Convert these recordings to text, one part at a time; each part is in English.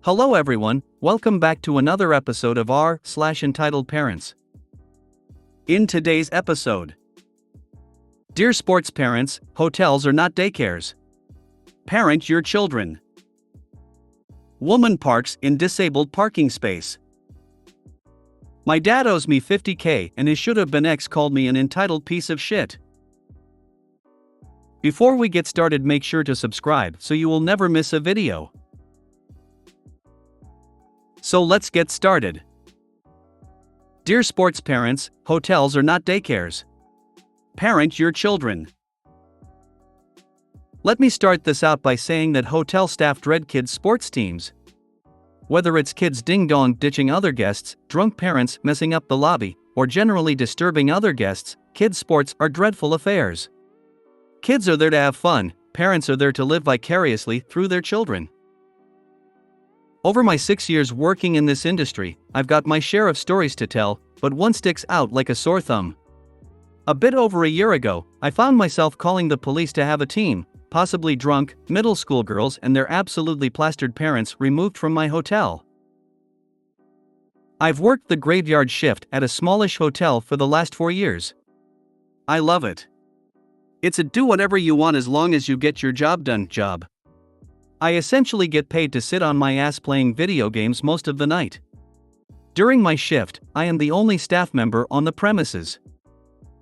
Hello everyone, welcome back to another episode of r/Entitled Parents. In today's episode, dear sports parents, hotels are not daycares. Parent your children. Woman parks in disabled parking space. My dad owes me $50K and his should have been ex called me an entitled piece of shit. Before we get started, make sure to subscribe so you will never miss a video. So let's get started. Dear sports parents, hotels are not daycares. Parent your children. Let me start this out by saying that hotel staff dread kids' sports teams. Whether it's kids ding-dong ditching other guests, drunk parents messing up the lobby, or generally disturbing other guests, kids' sports are dreadful affairs. Kids are there to have fun, parents are there to live vicariously through their children. Over my 6 years working in this industry, I've got my share of stories to tell, but one sticks out like a sore thumb. A bit over a year ago, I found myself calling the police to have a team, possibly drunk, middle school girls and their absolutely plastered parents removed from my hotel. I've worked the graveyard shift at a smallish hotel for the last 4 years. I love it. It's a do whatever you want as long as you get your job done job. I essentially get paid to sit on my ass playing video games most of the night. During my shift, I am the only staff member on the premises.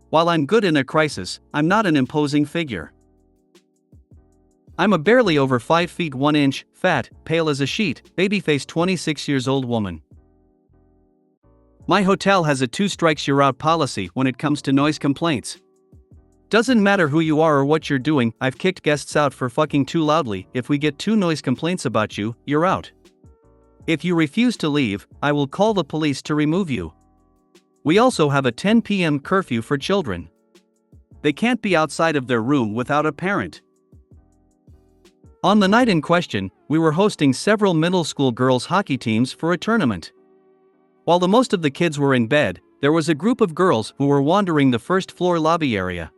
While I'm good in a crisis, I'm not an imposing figure. I'm a barely over 5 feet 1 inch, fat, pale as a sheet, baby-faced 26 years old woman. My hotel has a 2 strikes you're out policy when it comes to noise complaints. Doesn't matter who you are or what you're doing, I've kicked guests out for fucking too loudly. If we get 2 noise complaints about you, you're out. If you refuse to leave, I will call the police to remove you. We also have a 10 p.m. curfew for children. They can't be outside of their room without a parent. On the night in question, we were hosting several middle school girls' hockey teams for a tournament. While the most of the kids were in bed, there was a group of girls who were wandering the first floor lobby area.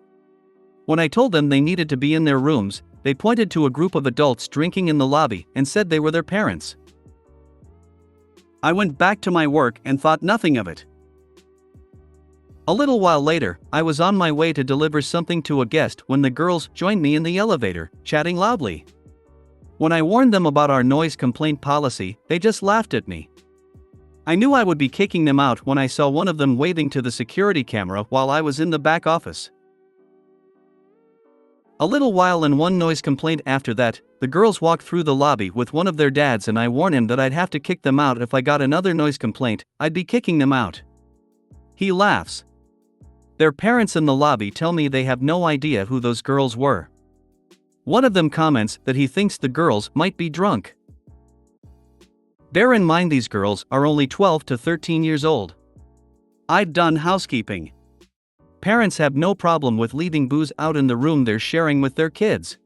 When I told them they needed to be in their rooms, they pointed to a group of adults drinking in the lobby and said they were their parents. I went back to my work and thought nothing of it. A little while later, I was on my way to deliver something to a guest when the girls joined me in the elevator, chatting loudly. When I warned them about our noise complaint policy, they just laughed at me. I knew I would be kicking them out when I saw one of them waving to the security camera while I was in the back office. A little while and one noise complaint after that, the girls walked through the lobby with one of their dads and I warned him that I'd have to kick them out if I got another noise complaint, I'd be kicking them out. He laughs. Their parents in the lobby tell me they have no idea who those girls were. One of them comments that he thinks the girls might be drunk. Bear in mind these girls are only 12 to 13 years old. I'd done housekeeping. Parents have no problem with leaving booze out in the room they're sharing with their kids.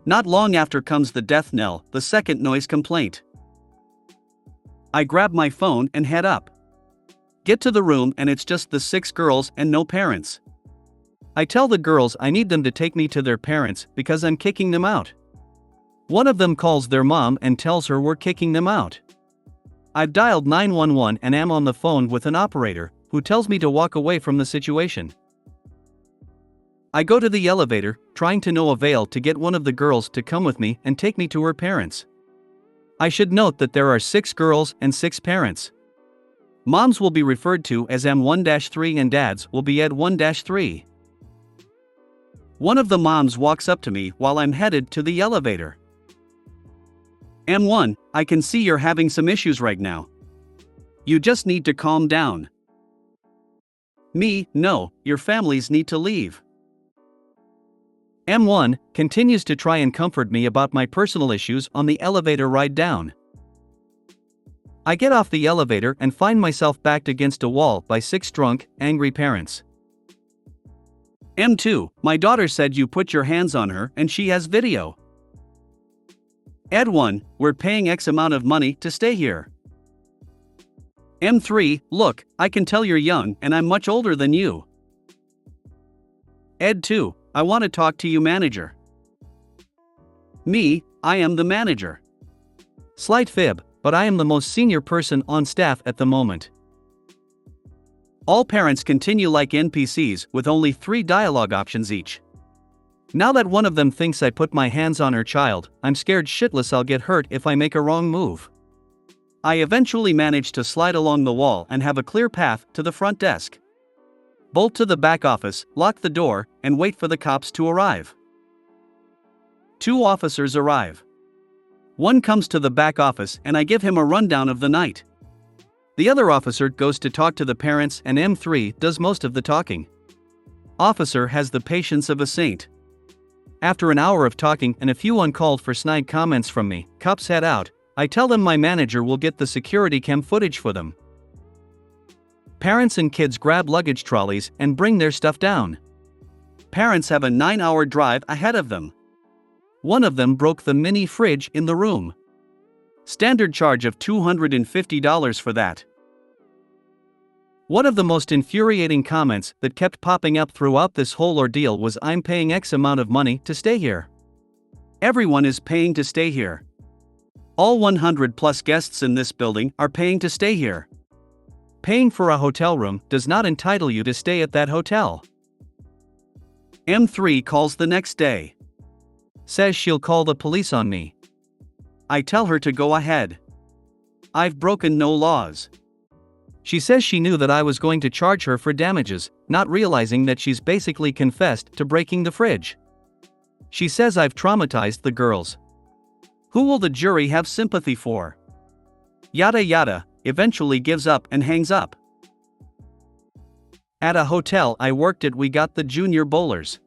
Not long after comes the death knell, the second noise complaint. I grab my phone and head up. Get to the room and it's just the 6 girls and no parents. I tell the girls I need them to take me to their parents because I'm kicking them out. One of them calls their mom and tells her we're kicking them out. I've dialed 911 and am on the phone with an operator, who tells me to walk away from the situation. I go to the elevator, trying to no avail to get one of the girls to come with me and take me to her parents. I should note that there are 6 girls and 6 parents. Moms will be referred to as M1-3 and dads will be Ed1-3. One of the moms walks up to me while I'm headed to the elevator. M1, I can see you're having some issues right now. You just need to calm down. Me, no, your families need to leave. M1 continues to try and comfort me about my personal issues on the elevator ride down. I get off the elevator and find myself backed against a wall by 6 drunk, angry parents. M2, my daughter said you put your hands on her and she has video. Ed1, we're paying X amount of money to stay here. M3, look, I can tell you're young and I'm much older than you. Ed2, I want to talk to you manager. Me, I am the manager. Slight fib, but I am the most senior person on staff at the moment. All parents continue like NPCs with only 3 dialogue options each. Now that one of them thinks I put my hands on her child, I'm scared shitless I'll get hurt if I make a wrong move. I eventually manage to slide along the wall and have a clear path to the front desk. Bolt to the back office, lock the door, and wait for the cops to arrive. 2 officers arrive. One comes to the back office and I give him a rundown of the night. The other officer goes to talk to the parents and M3 does most of the talking. Officer has the patience of a saint. After an hour of talking and a few uncalled for snide comments from me, cops head out. I tell them my manager will get the security cam footage for them. Parents and kids grab luggage trolleys and bring their stuff down. Parents have a 9-hour drive ahead of them. One of them broke the mini fridge in the room. Standard charge of $250 for that. One of the most infuriating comments that kept popping up throughout this whole ordeal was I'm paying X amount of money to stay here. Everyone is paying to stay here. All 100 plus guests in this building are paying to stay here. Paying for a hotel room does not entitle you to stay at that hotel. M3 calls the next day. Says she'll call the police on me. I tell her to go ahead. I've broken no laws. She says she knew that I was going to charge her for damages, not realizing that she's basically confessed to breaking the fridge. She says I've traumatized the girls. Who will the jury have sympathy for? Yada yada, eventually gives up and hangs up. At a hotel I worked at, we got the junior bowlers.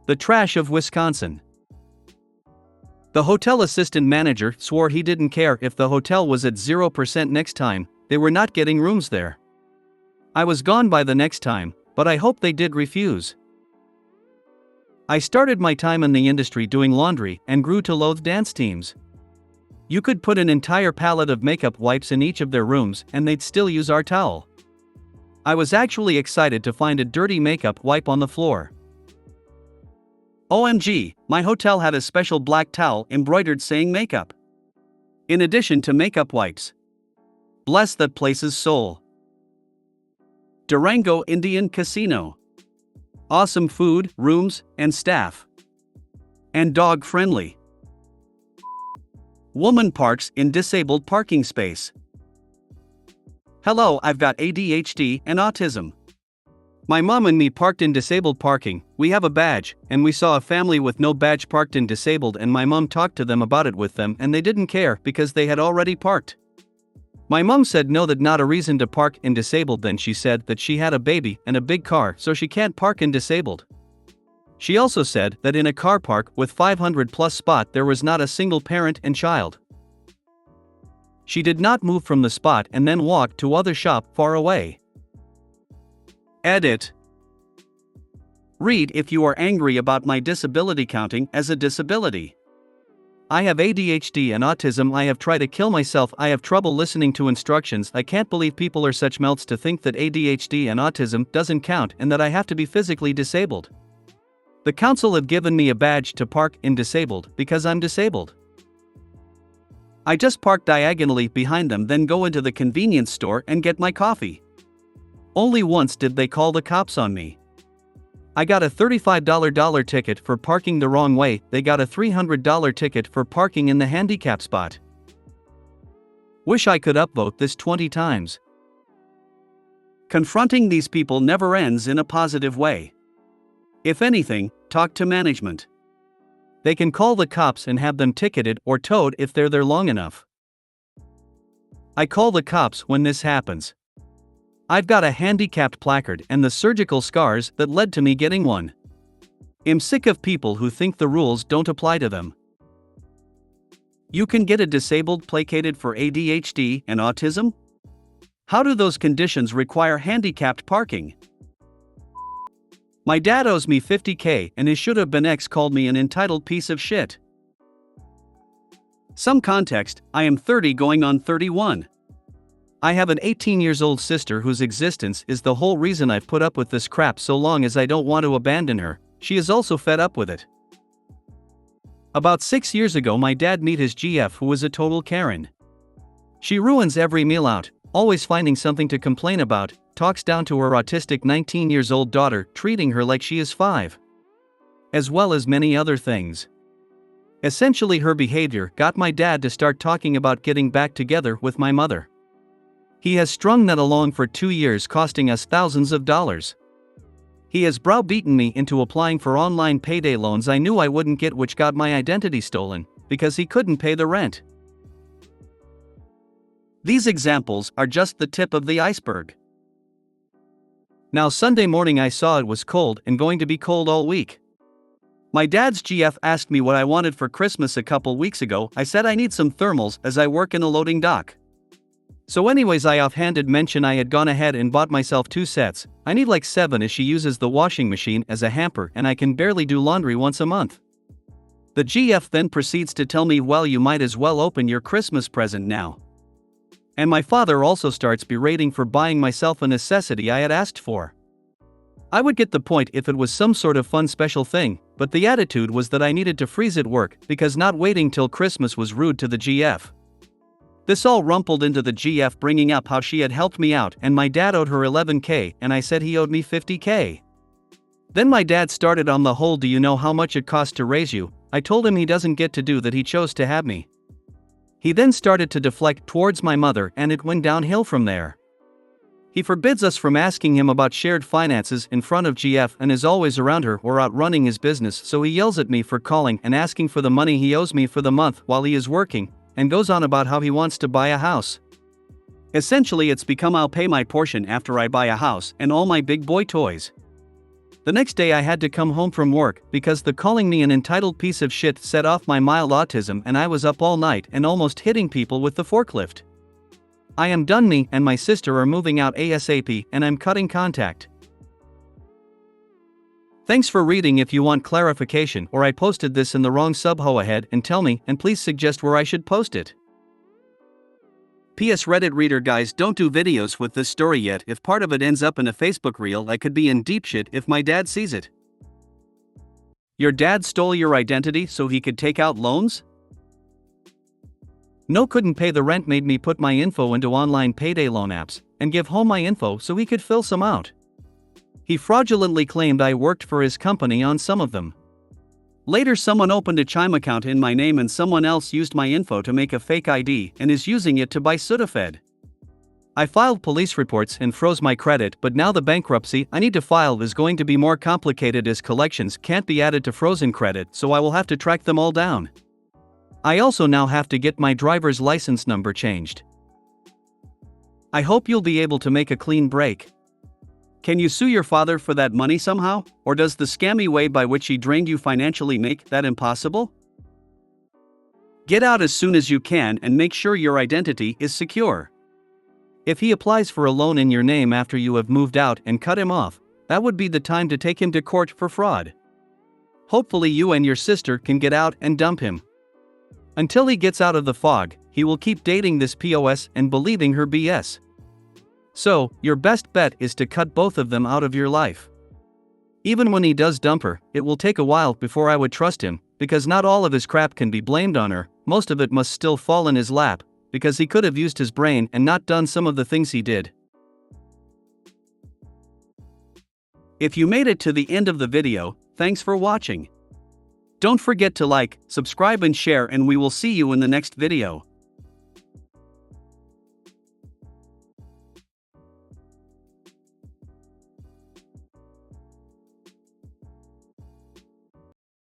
The trash of Wisconsin. The hotel assistant manager swore he didn't care if the hotel was at 0% next time, they were not getting rooms there. I was gone by the next time, but I hope they did refuse. I started my time in the industry doing laundry and grew to loathe dance teams. You could put an entire pallet of makeup wipes in each of their rooms and they'd still use our towel. I was actually excited to find a dirty makeup wipe on the floor. OMG, my hotel had a special black towel embroidered saying makeup. In addition to makeup wipes. Bless that place's soul. Durango Indian Casino. Awesome food, rooms, and staff. And dog friendly. Woman parks in disabled parking space. Hello, I've got ADHD and autism. My mom and me parked in disabled parking, we have a badge, and we saw a family with no badge parked in disabled and my mom talked to them about it with them and they didn't care because they had already parked. My mom said no, that not a reason to park in disabled. Then she said that she had a baby and a big car so she can't park in disabled. She also said that in a car park with 500 plus spot there was not a single parent and child. She did not move from the spot and then walked to other shop far away. Edit. Read if you are angry about my disability counting as a disability. I have ADHD and autism. I have tried to kill myself. I have trouble listening to instructions. I can't believe people are such melts to think that ADHD and autism doesn't count and that I have to be physically disabled. The council have given me a badge to park in disabled because I'm disabled. I just park diagonally behind them, then go into the convenience store and get my coffee. Only once did they call the cops on me. I got a $35 ticket for parking the wrong way, they got a $300 ticket for parking in the handicap spot. Wish I could upvote this 20 times. Confronting these people never ends in a positive way. If anything, talk to management. They can call the cops and have them ticketed or towed if they're there long enough. I call the cops when this happens. I've got a handicapped placard and the surgical scars that led to me getting one. I'm sick of people who think the rules don't apply to them. You can get a disabled placated for ADHD and autism? How do those conditions require handicapped parking? My dad owes me $50K and his should have been ex called me an entitled piece of shit. Some context, I am 30 going on 31. I have an 18-year-old sister whose existence is the whole reason I've put up with this crap so long as I don't want to abandon her. She is also fed up with it. About 6 years ago, my dad met his GF, who was a total Karen. She ruins every meal out, always finding something to complain about, talks down to her autistic 19-year-old daughter, treating her like she is 5. As well as many other things. Essentially, her behavior got my dad to start talking about getting back together with my mother. He has strung that along for 2 years, costing us thousands of dollars. He has browbeaten me into applying for online payday loans I knew I wouldn't get, which got my identity stolen, because he couldn't pay the rent. These examples are just the tip of the iceberg. Now, Sunday morning I saw it was cold and going to be cold all week. My dad's GF asked me what I wanted for Christmas a couple weeks ago. I said I need some thermals as I work in a loading dock. So anyways, I offhanded mentioned I had gone ahead and bought myself 2 sets. I need like 7 as she uses the washing machine as a hamper and I can barely do laundry once a month. The GF then proceeds to tell me, well, you might as well open your Christmas present now. And my father also starts berating for buying myself a necessity I had asked for. I would get the point if it was some sort of fun special thing, but the attitude was that I needed to freeze at work because not waiting till Christmas was rude to the GF. This all rumpled into the GF bringing up how she had helped me out and my dad owed her $11K and I said he owed me $50K. Then my dad started on the whole, do you know how much it cost to raise you? I told him he doesn't get to do that, he chose to have me. He then started to deflect towards my mother and it went downhill from there. He forbids us from asking him about shared finances in front of GF and is always around her or out running his business, so he yells at me for calling and asking for the money he owes me for the month while he is working, and goes on about how he wants to buy a house. Essentially, it's become I'll pay my portion after I buy a house and all my big boy toys. The next day I had to come home from work because the calling me an entitled piece of shit set off my mild autism and I was up all night and almost hitting people with the forklift. I am done. Me and my sister are moving out ASAP and I'm cutting contact. Thanks for reading. If you want clarification or I posted this in the wrong sub, go ahead and tell me, and please suggest where I should post it. PS Reddit reader, guys, don't do videos with this story yet. If part of it ends up in a Facebook reel, I could be in deep shit if my dad sees it. Your dad stole your identity so he could take out loans? No, couldn't pay the rent, made me put my info into online payday loan apps and give home my info so he could fill some out. He fraudulently claimed I worked for his company on some of them. Later, someone opened a Chime account in my name and someone else used my info to make a fake ID and is using it to buy Sudafed. I filed police reports and froze my credit, but now the bankruptcy I need to file is going to be more complicated as collections can't be added to frozen credit, so I will have to track them all down. I also now have to get my driver's license number changed. I hope you'll be able to make a clean break. Can you sue your father for that money somehow, or does the scammy way by which he drained you financially make that impossible? Get out as soon as you can and make sure your identity is secure. If he applies for a loan in your name after you have moved out and cut him off, that would be the time to take him to court for fraud. Hopefully you and your sister can get out and dump him. Until he gets out of the fog, he will keep dating this POS and believing her BS. So, your best bet is to cut both of them out of your life. Even when he does dump her, it will take a while before I would trust him, because not all of his crap can be blamed on her, most of it must still fall in his lap, because he could have used his brain and not done some of the things he did. If you made it to the end of the video, thanks for watching. Don't forget to like, subscribe and share, and we will see you in the next video.